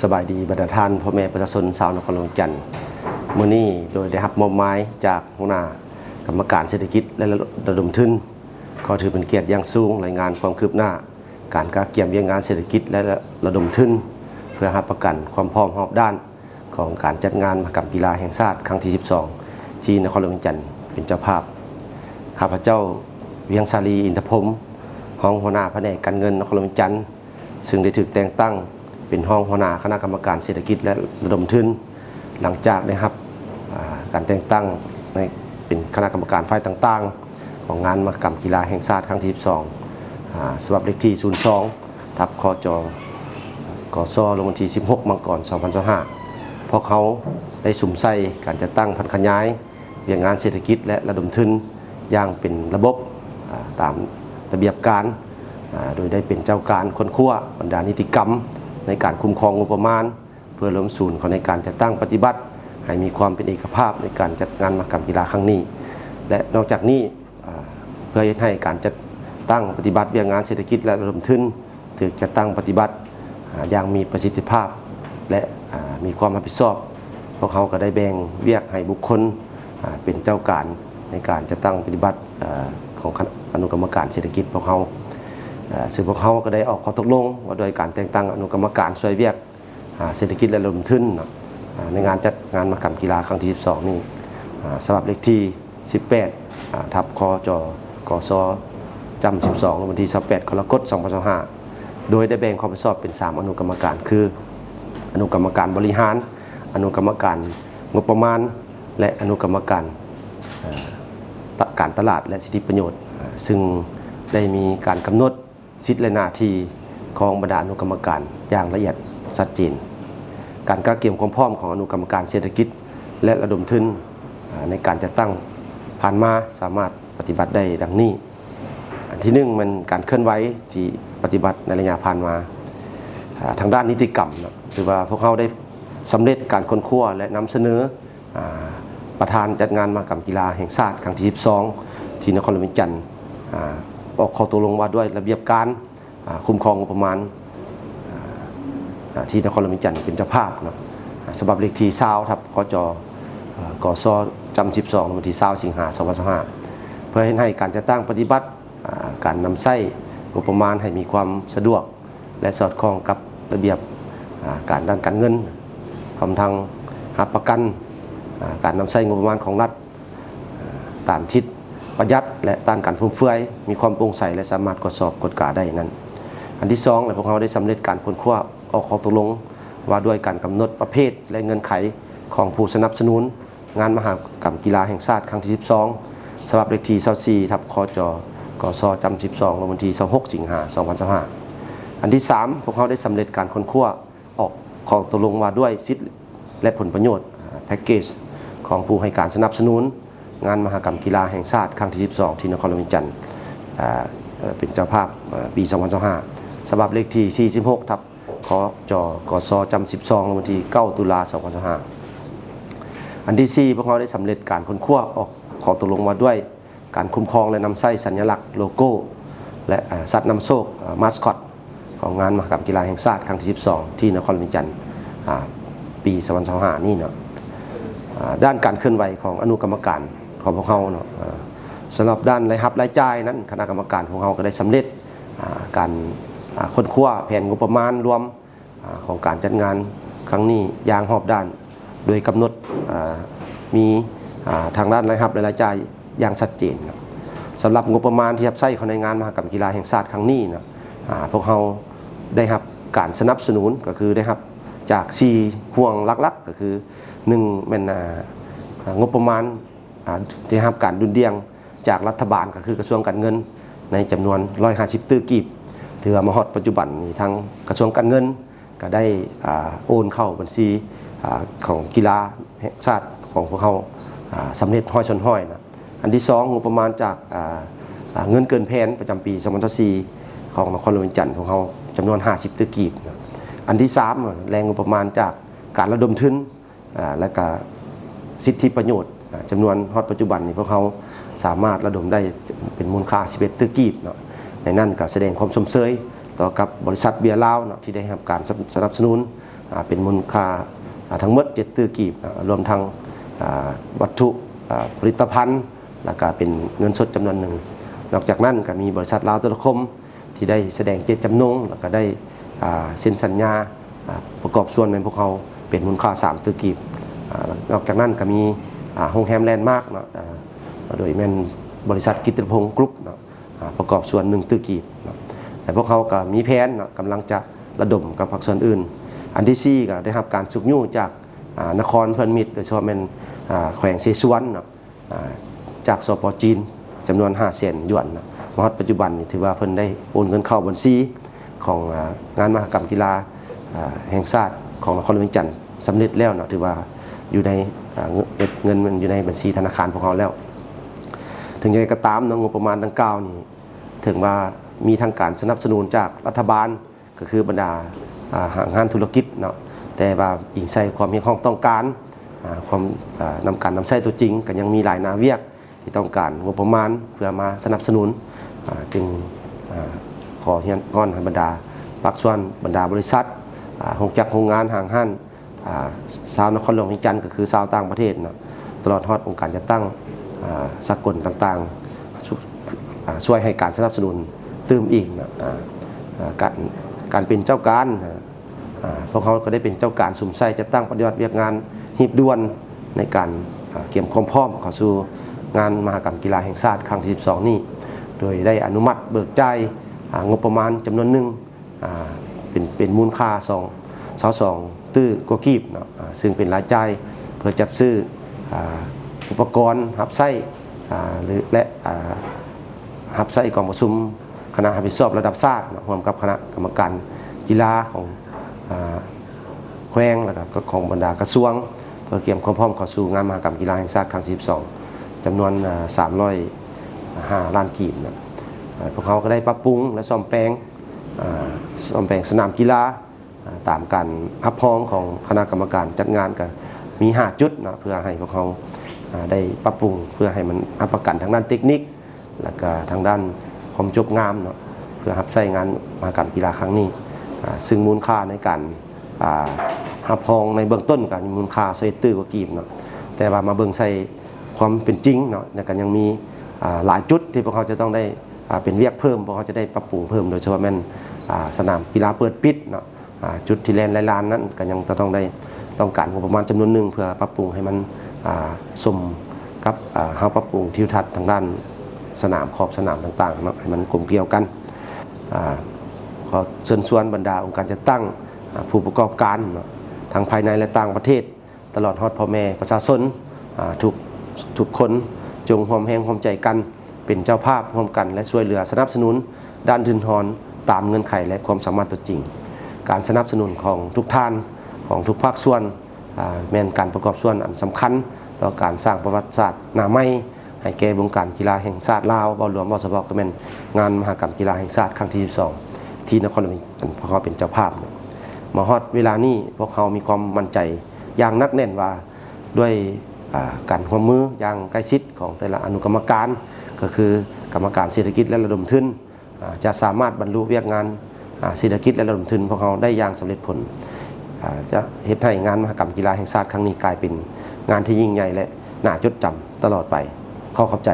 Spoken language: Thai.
สบายดีบรรดาท่านพ่อแม่ประชาชนชาวนครหลวงจันทร์มื้อนี้โดยได้รับมอบหมายจากหัวหน้ากรรมการเศรษฐกิจและระดมทุนขอถือเป็นเกียรติอย่างสูงรายงานความคืบหน้าการกาเกี่ยมเวียงงานเศรษฐกิจและระดมทุนเพื่อรับประกันความพร้อมรอบด้านของการจัดงานมหกรรมกีฬาแห่งชาติครั้งที่ 12 ที่นครหลวงจันทร์เป็นเจ้าภาพข้าพเจ้าเวียงสาลีอินทพรหมห้องหัวหน้าแผนกการเงินนครหลวงจันทร์ซึ่งได้ถูกแต่งตั้งเป็นห้องหัวหน้าคณะกรรมการเศรษฐกิจและระดมทุนหลังจากได้รับการแต่งตั้งในเป็นคณะกรรมการฝ่ายต่างๆของงานมหกรรมกีฬาแห่งชาติครั้งที่ 12ฉบับเลขที่ 02 ทับคจกสลงวันที่ 16 มังกร 2025เพราะเขาได้สุ่มใส่การจัดตั้งพันขยายเวียงงานเศรษฐกิจและระดมทุนอย่างเป็นระบบตามระเบียบการโดยได้เป็นเจ้าการค้นคว้าบรรดานิติกรรมในการคุ้มครองงบประมาณเพื่อล้มศูนย์ของในการจัดตั้งปฏิบัติให้มีความเป็นเอกภาพในการจัดงานมหกรรมกีฬาครั้งนี้และนอกจากนี้เพื่อให้การจัดตั้งปฏิบัติเวียงงานเศรษฐกิจและระดมทุนถือจัดตั้งปฏิบัติอย่างมีประสิทธิภาพและมีความรับผิดชอบพวกเขาก็ได้แบ่งเวียกให้บุคคลเป็นเจ้าการในการจัดตั้งปฏิบัติของอนุกรรมการเศรษฐกิจพวกเขาซึ่งพวกเขาก็ได้ออกข้อตกลงว่าโดยการแต่งตั้งอนุกรรมการช่วยเวียกเศรษฐกิจและระดมทุนในงานจัดงานมหกรรมกีฬาครั้งที่ 12 นี้ฉบับเลขที่ 18 ทับคจกสจำ 12 วันที่ 28 กรกฎาคม 2025โดยได้แบ่งความรับผิดชอบเป็น 3 อนุกรรมการคืออนุกรรมการบริหารอนุกรรมการงบประมาณและอนุกรรมการการตลาดและสิทธิประโยชน์ซึ่งได้มีการกำหนดสิทธิและหน้าที่ของบรรดาอนุกรรมการอย่างละเอียดชัดเจนการกาเกี่ยมความพร้อมของอนุกรรมการเศรษฐกิจและระดมทุนในการจัดตั้งผ่านมาสามารถปฏิบัติได้ดังนี้อันที่หนึ่งมันการเคลื่อนไหวที่ปฏิบัติในระยะผ่านมาทางด้านนิติกรรมคือว่าพวกเขาได้สำเร็จการค้นคว้าและนำเสนอประธานจัดงานมหกรรมกีฬาแห่งชาติครั้งที่ 12 ที่นครหลวงจันทร์ออกข้อตกลงว่าด้วยระเบียบการคุ้มครองงบประมาณที่นครหลวงจันทร์เป็นเจ้าภาพฉบับเลขที่20ทับคจกสจำ 12 วันที่20 สิงหาคม 2025เพื่อให้การจัดตั้งปฏิบัติการนำใช้งบประมาณให้มีความสะดวกและสอดคล้องกับระเบียบการด้านการเงินพร้อมทั้งรับประกันการนำใช้งบประมาณของรัฐตามทิศประหยัดและต้านการฟุ่มเฟือยมีความโปร่งใสและสามารถตรวจสอบกฎกาได้นั้นอันที่2และพวกเขาได้สำเร็จการค้นคว้าออกข้อตกลงว่าด้วยการกำหนดประเภทและเงื่อนไขของผู้สนับสนุนงานมหกรรมกีฬาแห่งชาติครั้งที่ 12 ฉบับเลขที่24ทับคจกสจำ 12 วันที่ 26 สิงหาคม 2025อันที่3พวกเขาได้สำเร็จการค้นคว้าออกข้อตกลงว่าด้วยสิทธิและผลประโยชน์แพ็กเกจของผู้ให้การสนับสนุนงานมหกรรมกีฬาแห่งชาติครั้งที่ 12 ที่นครหลวงจันทร์เป็นเจ้าภาพปี 2025 ฉบับเลขที่ 46 ทับคจกสจำ 12 วันที่ 9 ตุลาคม 2025อันที่4พวกเขาได้สำเร็จการค้นคว้าออกข้อตกลงว่าด้วยการคุ้มครองและนำใช้สัญลักษณ์โลโก้และสัตว์นำโชคมาสคอตของงานมหกรรมกีฬาแห่งชาติครั้งที่ 12 ที่นครหลวงจันทร์ปี 2025 นี่เนาะด้านการเคลื่อนไหวของอนุกรรมการของพวกเขาเนาะสำหรับด้านรายรับรายจ่ายนั้นคณะกรรมการของเขาก็ได้สำเร็จการค้นคว้าแผนงบประมาณรวมของการจัดงานครั้งนี้อย่างรอบด้านโดยกำหนดมีทางด้านรายรับรายจ่ายอย่างชัดเจนสำหรับงบประมาณที่รับใช้ในงานมหกรรมกีฬาแห่งชาติครั้งนี้นะพวกเขาได้รับการสนับสนุนก็คือได้รับจาก4ห่วงหลักๆก็คือ1เป็นงบประมาณที่รับการดุลเดียงจากรัฐบาลก็คือกระทรวงการเงินในจำนวน150ตื้อกีบถือมาฮอดปัจจุบันนี้ทางกระทรวงการเงินก็ได้โอนเข้าบัญชีของกีฬาแห่งชาติของพวกเขาสำเร็จห้อยชนห้อยนะอันที่2งบประมาณจากเงินเกินแผนประจำปี2024ของนครหลวงจันทร์ของเขาจำนวน50ตื้อกีบนะอันที่3แรงงบประมาณจากการระดมทุนและก็สิทธิประโยชน์จำนวนฮอดปัจจุบันนี้พวกเขาสามารถระดมได้เป็นมูลค่า11ตื้อกีบเนาะในนั้นก็แสดงความสมเสย ต่อกับบริษัทเบียร์ลาวเนาะที่ได้รับการสนับสนุนเป็นมูลค่าทั้งหมด7 ตื้อกีบรวมทั้งวัตถุผลิตภัณฑ์แล้วก็เป็นเงินสดจำนวนหนึ่งนอกจากนั้นก็มีบริษัทลาวโทรคมที่ได้แสดงเจตจำนงแล้วก็ได้เซ็นสัญญาประกอบส่วนในพวกเขาเป็นมูลค่า3 ตื้อกีบนอกจากนั้นก็มีโฮงแฮมแลนด์มาร์กเนาะโดยแม่นบริษัทกิตติพงศ์กรุ๊ปเนาะประกอบส่วน1 ตื้อกีบแต่พวกเขาก็มีแผนเนาะกำลังจะระดมกับภาคส่วนอื่นอันที่4ก็ได้รับการสุกยู่จากนครเพื่อนมิตรโดยเฉพาะเป็นแขวงเซซวนเนาะจากสปจีนจำนวน500,000 หยวนนะมหปัจจุบันนี่ถือว่าเพิ่นได้โอนเงินเข้าบัญชีของงานมหกรรมกีฬาแห่งชาติของนครหลวงจันทร์สำเร็จแล้วเนาะถือว่าอยู่ในเงินมันอยู่ในบัญชีธนาคารของเขาแล้วถึงอย่างไรก็ตามงบประมาณดังกล่าวนี่ถึงว่ามีทางการสนับสนุนจากรัฐบาลก็คือบรรดาหางานธุรกิจเนาะแต่ว่าอิงใส่ความมีความต้องการความนำการนำใช้ตัวจริงก็ยังมีหลายนาเวียกที่ต้องการงบประมาณเพื่อมาสนับสนุนจึงขอเฮียนก้อนบรรดาภาคส่วนบรรดาบริษัทโรงงานห่างหันชาวนครหลวงจันทร์ก็คือชาวต่างประเทศเนาะตลอดทอดองค์การจัดตั้งสากลต่างๆช่วยให้การสนับสนุนเติมอีกนะการเป็นเจ้าการพวกเขาก็ได้เป็นเจ้าการสุ่มไส้จะตั้งปฏิบัติเวียกงานหีบด่วนในการเกี่ยมความพร้อมเข้าสู่งานมหกรรมกีฬาแห่งชาติครั้งที่12นี้โดยได้อนุมัติเบิกจ่ายงบประมาณจำนวนหนึ่งเป็นมูลค่า22 ตื้อกว่ากีบเนาะซึ่งเป็นรายจ่ายเพื่อจัดซื้ออุปกรณ์รับไส้หรือและรับไส้กองประชุมคณะรับผิดชอบระดับชาติร่วมกับคณะกรรมการกีฬาของแขวงและของบรรดากระทรวงเพื่อเตรียมความพร้อมเข้าสู่งานมหกรรมกีฬาแห่งชาติครั้งที่12จำนวน305 ล้านกีบนะพวกเขาก็ได้ปรับปรุงและซ่อมแปลงสนามกีฬาตามการรับรองของคณะกรรมการจัดงานกันมี5 จุดนะเพื่อให้พวกเขาได้ปรับปรุงเพื่อให้มันรับประกันทางด้านเทคนิคและก็ทางด้านความจบงามเนาะเพื่อรับใช้งานมหกรรมกีฬาครั้งนี้ซึ่งมูลค่าในการรับรองในเบื้องต้นก็มีมูลค่า21 ตื้อกว่ากีบเนาะแต่ว่ามาเบิ่งใส่ความเป็นจริงเนาะก็ยังมีหลายจุดที่พวกเขาจะต้องได้เป็นเวียกเพิ่มพวกเขาจะได้ปรับปรุงเพิ่มโดยเฉพาะแม่นสนามกีฬาเปิดปิดเนาะจุดที่แลนลานนั้นก็ยังต้องการงบประมาณจำนวนหนึ่งเพื่อปรับปรุงให้มันสมกับเฮาปรับปรุงทิวทัศน์ทางด้านสนามขอบสนามต่างๆเนาะให้มันกลมเกลียวกันขอเชิญชวนบรรดาองค์การจัดตั้งผู้ประกอบการทั้งภายในและต่างประเทศตลอดฮอดพ่อแม่ประชาชนทุกคนจงร่วมแรงร่วมใจกันเป็นเจ้าภาพร่วมกันและช่วยเหลือสนับสนุนด้านทุนทรตามเงื่อนไขและความสามารถตัวจริงการสนับสนุนของทุกท่านของทุกภาคส่วนแม่นการประกอบส่วนอันสำคัญต่อการสร้างประวัติศาสตร์หน้าใหม่ให้แก่วงการกีฬาแห่งชาติลาวบ่รวมบ่เฉพาะก็แม่นงานมหกรรมกีฬาแห่งชาติครั้งที่12ที่นครหลวงพวกเขาเป็นเจ้าภาพมาฮอดเวลานี้พวกเขามีความมั่นใจอย่างนักแน่นว่าด้วยการร่วมมืออย่างใกล้ชิดของแต่ละอนุกรรมการก็คือกรรมการเศรษฐกิจและระดมทุนจะสามารถบรรลุเวียกงานเศรษฐกิจและระดมทุนพวกเขาได้อย่างสำเร็จผลจะเฮ็ดให้งานมหกรรมกีฬาแห่งชาติครั้งนี้กลายเป็นงานที่ยิ่งใหญ่และน่าจดจำตลอดไปขอบใจ